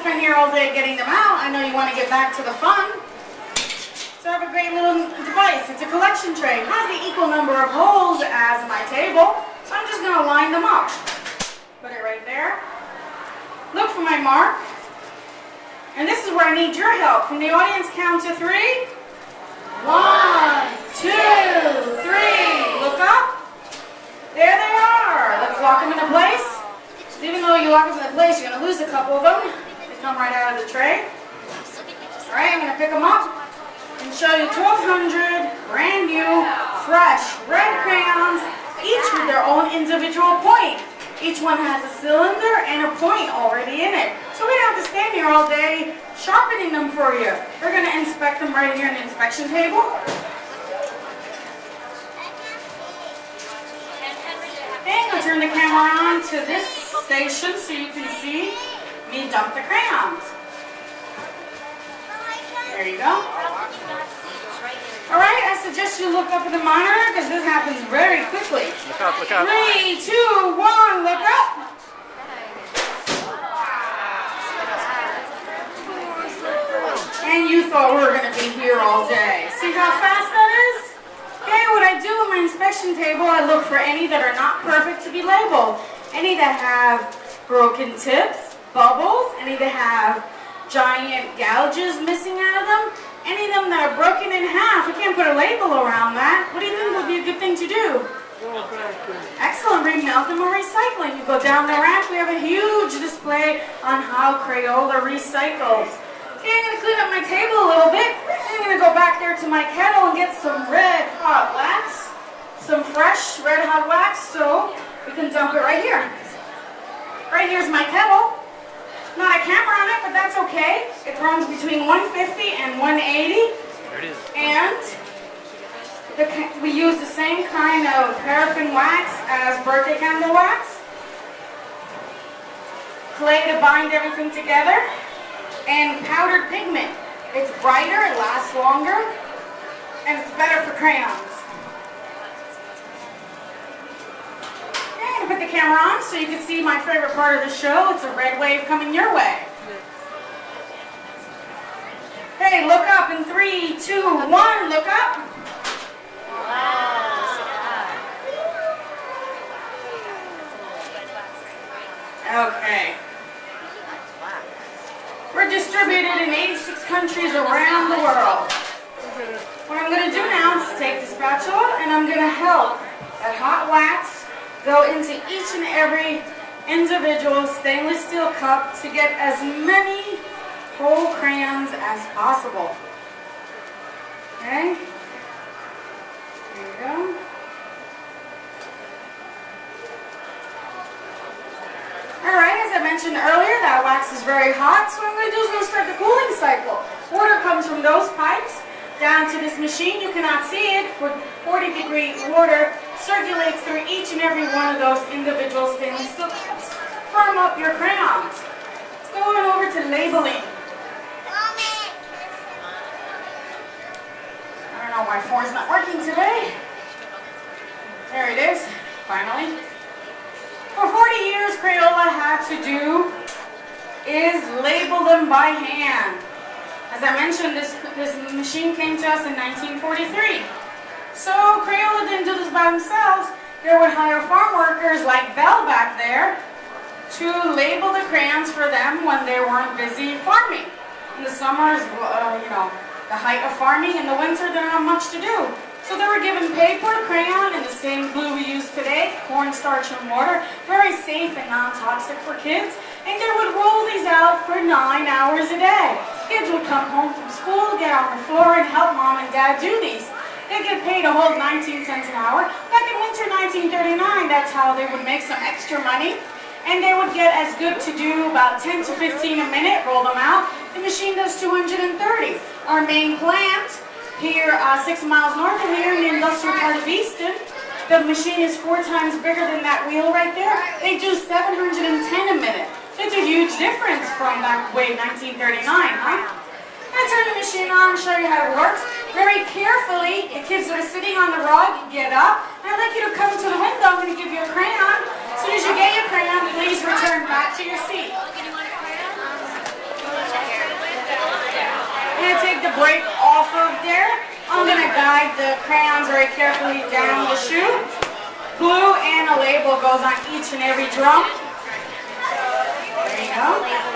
spend here all day getting them out. I know you want to get back to the fun. So I have a great little device. It's a collection tray. It has the equal number of holes as my table. So I'm just going to line them up. Put it right there. Look for my mark. And this is where I need your help. Can the audience count to 3? 1, 2, 3. Look up. There they are. Let's lock them into place. So even though you lock them into place, you're going to lose a couple of them. They come right out of the tray. All right, I'm going to pick them up and show you 1,200 brand new, fresh red crayons, each with their own individual point. Each one has a cylinder and a point already in it. So we don't have to stand here all day sharpening them for you. We're going to inspect them right here in the inspection table. And I'll turn the camera on to this station so you can see me dump the crayons. There you go. Alright, I suggest you look up at the monitor because this happens very quickly. Look up, look up. 3, 2, 1, look up. And you thought we were going to be here all day. See how fast that is? Okay, what I do on my inspection table, I look for any that are not perfect to be labeled. Any that have broken tips, bubbles, any that have giant gouges missing out of them, any of them that are broken in half. We can't put a label around that. What do you think would be a good thing to do? Excellent, remelt them or recycling. You go down the ramp, we have a huge display on how Crayola recycles. Okay, I'm going to clean up my table a little bit. I'm going to go back there to my kettle and get some red hot wax, some fresh red hot wax, so we can dump it right here. Right here's my kettle. Not a camera on it, but that's okay. It runs between 150 and 180. There it is. And we use the same kind of paraffin wax as birthday candle wax. Clay to bind everything together. And powdered pigment. It's brighter, it lasts longer, and it's better for crayons. Put the camera on so you can see my favorite part of the show. It's a red wave coming your way. Hey, look up in 3, 2, 1, look up. Okay. We're distributed in 86 countries around the world. What I'm going to do now is take the spatula and I'm going to help that hot wax go into each and every individual stainless steel cup to get as many whole crayons as possible. Okay? There you go. Alright, as I mentioned earlier, that wax is very hot, so what I'm going to do is going to start the cooling cycle. Water comes from those pipes down to this machine. You cannot see it. 40-degree water circulates through each and every one of those individual stainless steel cups. Firm up your crayons. Let's go on over to labeling. I don't know why 4 is not working today. There it is, finally. For 40 years, Crayola had to do is label them by hand. As I mentioned, this machine came to us in 1943. So Crayola didn't do this by themselves. They would hire farm workers like Belle back there to label the crayons for them when they weren't busy farming. In the summer is, the height of farming. In the winter, they don't have much to do. So they were given paper, crayon, and the same glue we use today, cornstarch and water. Very safe and non-toxic for kids. And they would roll these out for 9 hours a day. Kids would come home from school, get on the floor, and help mom and dad do these. They get paid a whole 19 cents an hour. Back in winter 1939, that's how they would make some extra money. And they would get as good to do about 10 to 15 a minute, roll them out. The machine does 230. Our main plant here 6 miles north of here in the industrial part of Easton, the machine is 4 times bigger than that wheel right there. They do 710 a minute. It's a huge difference from that way 1939, huh? I turn the machine on and show you how it works. Very carefully, the kids that are sitting on the rug get up. And I'd like you to come to the window. I'm going to give you a crayon. As soon as you get your crayon, please return back to your seat. break off of there, I'm going to guide the crayons very carefully down the shoe. Glue and a label goes on each and every drum. There you go.